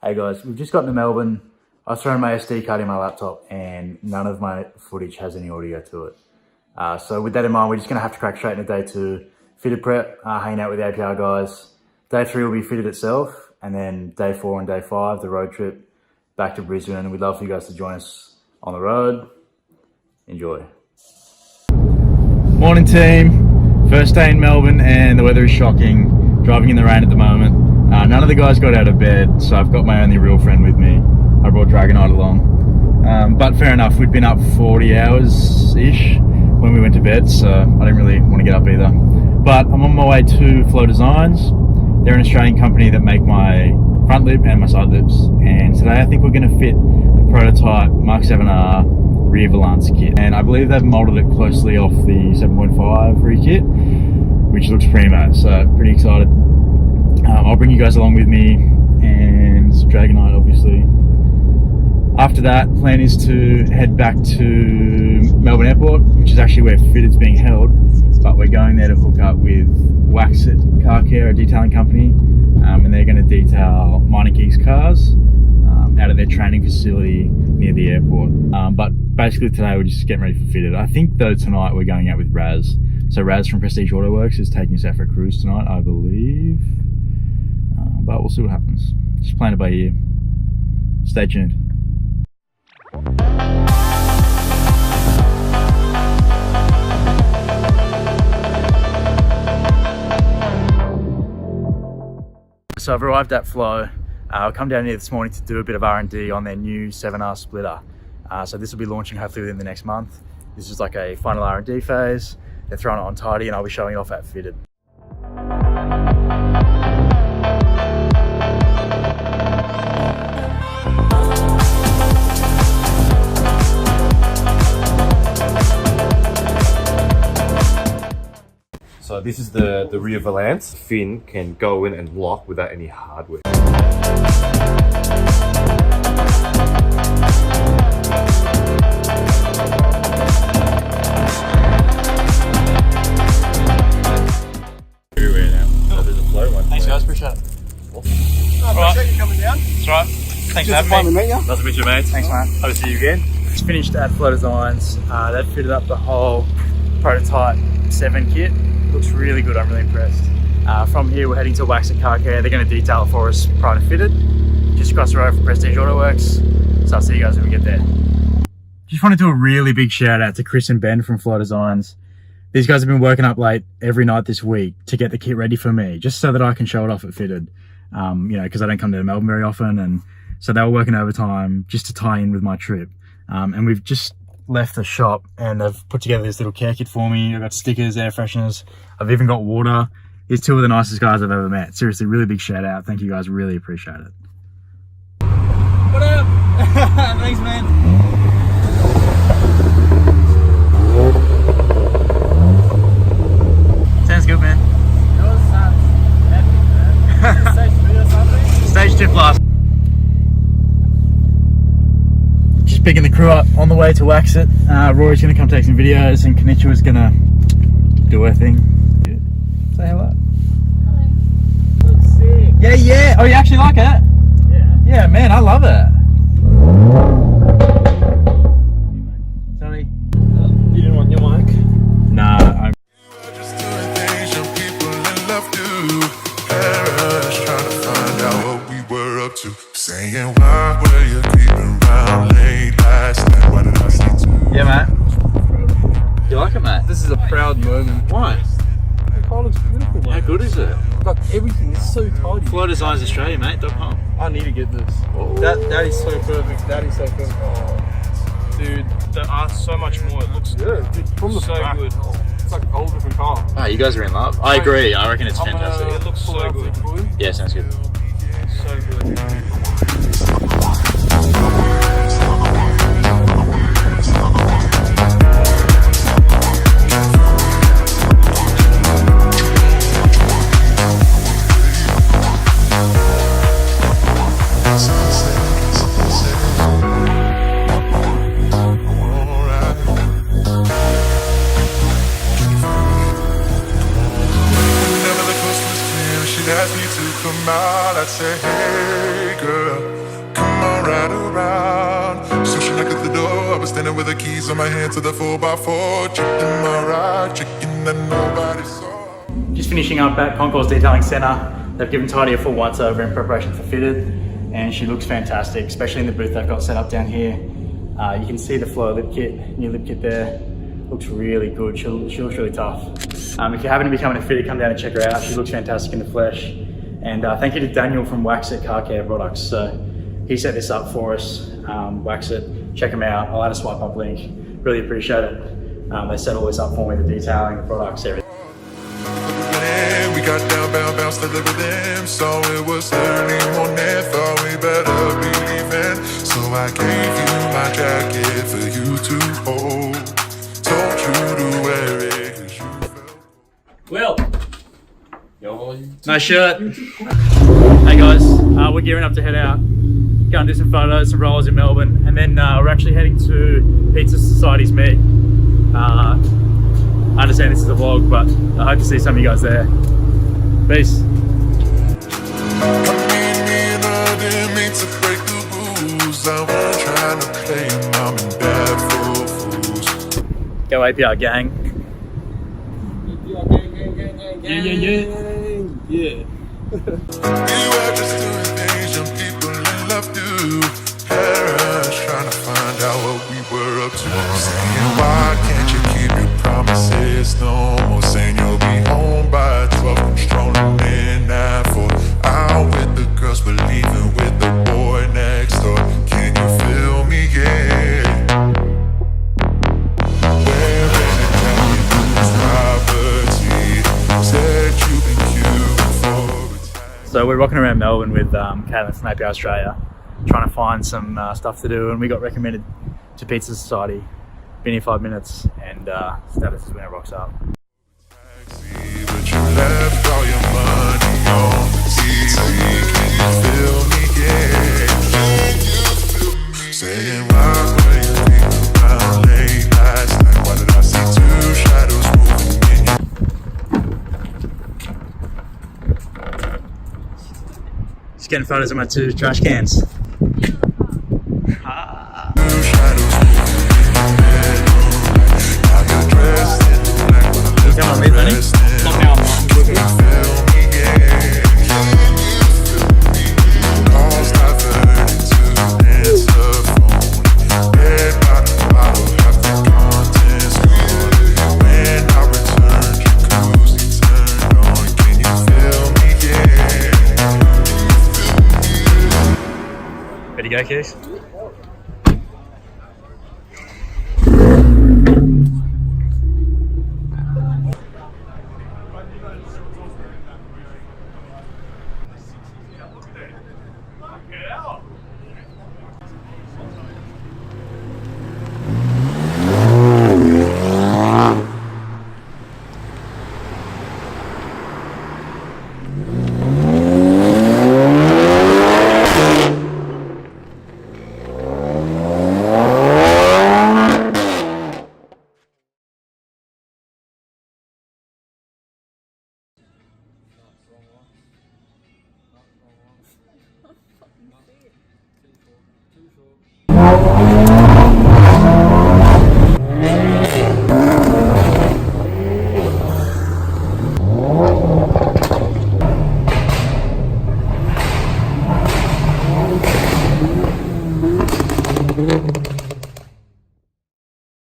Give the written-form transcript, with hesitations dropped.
Hey guys, we've just gotten to Melbourne. I've thrown my SD card in my laptop and none of my footage has any audio to it. So with that in mind, we're just gonna have to crack straight into day 2. Fitted prep, hanging out with the APR guys. Day 3 will be fitted itself, and then day 4 and day 5, the road trip back to Brisbane. And we'd love for you guys to join us on the road. Enjoy. Morning team, first day in Melbourne and the weather is shocking. Driving in the rain at the moment. None of the guys got out of bed, so I've got my only real friend with me. I brought Dragonite along. But fair enough, we'd been up 40 hours-ish when we went to bed, so I didn't really want to get up either. But I'm on my way to Flow Designs. They're an Australian company that make my front lip and my side lips. And today I think we're going to fit the prototype Mark 7R rear valance kit. And I believe they've molded it closely off the 7.5 rear kit, which looks primo, so pretty excited. I'll bring you guys along with me, and Dragonite obviously. After that, plan is to head back to Melbourne Airport, which is actually where Fitted's being held, but we're going there to hook up with Waxit Car Care, a detailing company, and they're going to detail Mining Geeks cars out of their training facility near the airport. But basically today we're just getting ready for Fitted. I think though tonight we're going out with Raz. So Raz from Prestige Auto Works is taking us out for a cruise tonight, I believe. But we'll see what happens. Just playing it by ear. Stay tuned. So I've arrived at Flow. I've come down here this morning to do a bit of R&D on their new 7R splitter. So this will be launching hopefully within the next month. This is like a final R&D phase. They're throwing it on tidy and I'll be showing it off at Fitted. So this is the rear valance. Fin can go in and lock without any hardware. Everywhere now. Oh, there's a flow one. Thanks guys, appreciate it. Appreciate you coming down. That's right. Thanks for having me. Nice to meet you, mate. Thanks, man. Hope to see you again. Just finished at Flow Designs. They've fitted up the whole prototype 7 kit. Looks really good, I'm really impressed. From here we're heading to Waxit Car Care. They're going to detail it for us prior to Fitted. Just across the road from Prestige Auto Works. So I'll see you guys when we get there. Just want to do a really big shout out to Chris and Ben from Flow Designs. These guys have been working up late every night this week to get the kit ready for me, just so that I can show it off at Fitted. You know, because I don't come to Melbourne very often, and so they were working overtime just to tie in with my trip. And we've just left the shop and they've put together this little care kit for me. I've got stickers, air fresheners. I've even got water. These 2 of the nicest guys I've ever met. Seriously, really big shout out. Thank you guys, really appreciate it. What up? Thanks, man. Sounds good, man. Yours sounds epic, man. Stage 3 or something? Stage 2 plus. Just picking the crew up on the way to Waxit. Rory's gonna come take some videos and Kanichiwa's gonna do her thing. Say hello. Hello. Looks sick. Yeah. Oh, you actually like it? Yeah. Yeah, man, I love it. Sorry. You didn't want your mic? Nah, I'm... Just doing things young people in love do. Paris trying to find out what we were up to. Saying why were you keeping around late last night? Why did I say to? Yeah, mate. You like it, mate? This is a proud moment. Why? The car looks beautiful, man. How good is it? Like everything is so tidy. FlowDesignsAustralia.com. I need to get this. That is so perfect. That is so perfect. Dude, the art's so much more. It looks from the so back, good. It's like a whole different car. Ah, you guys are in love. I agree. I reckon it's fantastic. It looks so good. Yeah, sounds good. So good. Whenever the coast was clear, she'd ask me to come out. I'd say, hey girl, keys on my hand to the 4x4. Chicken my ride, chicken that nobody saw. Just finishing up at Concourse Detailing Centre. They've given Tidy a full once over in preparation for fitted, and she looks fantastic, especially in the booth they've got set up down here. You can see the flow lip kit, new lip kit there. Looks really good. She looks really tough. If you happen to be coming to fit it, come down and check her out. She looks fantastic in the flesh. And thank you to Daniel from Waxit Car Care products. So he set this up for us. Waxit, check them out. I'll add a swipe up link. Really appreciate it. They set all this up for me, the detailing, the products, everything. We got down, bounced to live with them. So it was early morning, thought we better be leaving. So I gave you my jacket for you to hold. Told you to wear it 'cause you felt. Well, Nice shirt. Hey guys, we're gearing up to head out. Go and do some photos, some rollers in Melbourne, and then we're actually heading to Pizza Society's meet. I understand this is a vlog, but I hope to see some of you guys there. Peace. Go APR gang. yeah. We were just doing things young people in love do. Parents trying to find out what we were up to. Saying, why can't you keep your promises? No more saying you'll be home by 12. I'm strolling in at 4. Out with the girls, but leaving with the boy next door. Can you feel me? Yeah. So we're rocking around Melbourne with Caitlin from APR Australia, trying to find some stuff to do, and we got recommended to Pizza Society. Been here 5 minutes, and status is when it rocks up. But you left all your money on the TV. Can you feel me? Yeah. Can you feel me? Saying why were you thinking about late last night? Why did I see two shadows moving in you? Just getting photos of my 2 trash cans. Come on, mate, honey. Not now, I'm Ready to go, Keith?